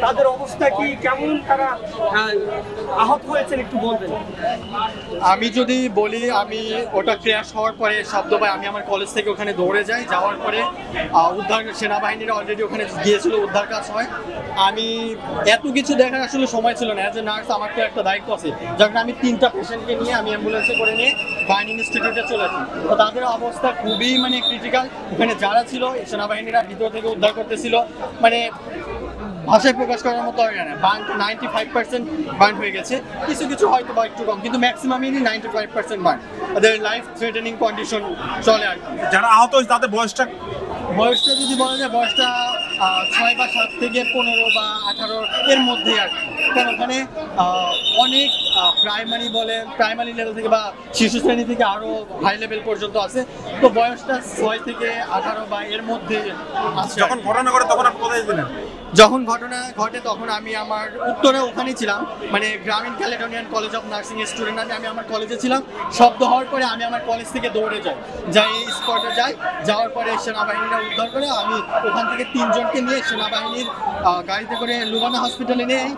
তাদের অবস্থা কি কেমন, তারা আহত হয়েছেন একটু বলবেন? আমি যদি বলি, আমি ওটা ক্র্যাশ হওয়ার পরে শব্দ পাই, আমি আমার কলেজ থেকে ওখানে দৌড়ে যাই, যাওয়ার পরে উদ্ধার সেনাবাহিনীরা অলরেডি ওখানে গিয়েছিল, উদ্ধার কাজ হয়। আমি এত কিছু দেখার আসলে সময় ছিল না। অ্যাজ এ নার্স আমার তো একটা দায়িত্ব আছে, যখন আমি 3টা পেশেন্টকে নিয়ে আমি অ্যাম্বুলেন্সে করে নিয়ে বার্নিং ইনস্টিটিউটে চলে আসি। তো তাদের অবস্থা খুবই ক্রিটিক্যাল। ওখানে যারা ছিল সেনাবাহিনীরা ভিতর থেকে উদ্ধার করতেছিল, ভাষায় প্রকাশ করার মতো হয় না। 95% বার্ন হয়ে গেছে, কিছু কিছু হয়তো বা একটু কম, কিন্তু ম্যাক্সিমামই 95% বার্ন। তাদের লাইফ থ্রেটেনিং কন্ডিশন চলে আর কি। যারা আহত হয়েছে তাদের বয়সটা যদি বলা যায়, বয়সটা 6 বা 7 থেকে 15 বা 18 এর মধ্যেই আর কি। কারণ ওখানে অনেক প্রাইমারি লেভেল থেকে বা শিশু শ্রেণী থেকে আরও হাই লেভেল পর্যন্ত আছে। তো বয়সটা 6 থেকে 18 বা এর মধ্যে আছে। যখন ঘটনা ঘটে তখন আপনি কোথায় ছিলেন? যখন ঘটনা ঘটে তখন আমি আমার উত্তরে ওখানেই ছিলাম, গ্রামীণ ক্যালেডোনিয়ান কলেজ অফ নার্সিং এর স্টুডেন্ট। আমি আমার কলেজে ছিলাম। শব্দ হওয়ার পরে আমি আমার কলেজ থেকে দৌড়ে যাই স্পটে যাওয়ার পরে সেনাবাহিনীরা উদ্ধার করে। আমি ওখান থেকে 3 জনকে নিয়ে সেনাবাহিনীর গাড়িতে করে লুবানা হসপিটালে নেই।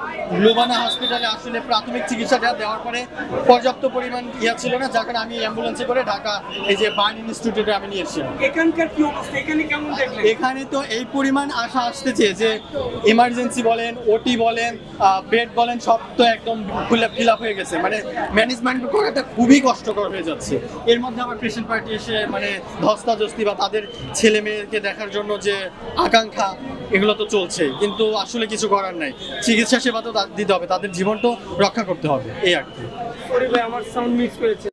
লুবানা হসপিটালে আসলে প্রাথমিক চিকিৎসাটা দেওয়ার পরে পর্যাপ্ত পরিমাণ ছিল না, যার কারণে আমি অ্যাম্বুলেন্সে করে ঢাকা এই যে বার্ন ইনস্টিটিউটে আমি নিয়ে এসেছিলাম। এখানকার কি অবস্থা, এখানে কেমন দেখলেন? এখানে তো এই পরিমাণ আশা আসতেছে যে ইমার্জেন্সি বলেন, ওটি বলেন, বেড বলেন, সব তো একদম ফিল আপ হয়ে গেছে। ম্যানেজমেন্ট করাটা খুবই কষ্টকর হয়ে যাচ্ছে। এর মধ্যে আমার পেশেন্ট পার্টি এসে ধস্তাধস্তি বা তাদের ছেলে মেয়েকে দেখার জন্য যে আকাঙ্ক্ষা, এগুলো তো চলছে, কিন্তু আসলে কিছু করার নাই। চিকিৎসা সেবা তো দিতে হবে, তাদের জীবন তো রক্ষা করতে হবে, এই আর কি। আমার সাউন্ড মিক্স করেছে।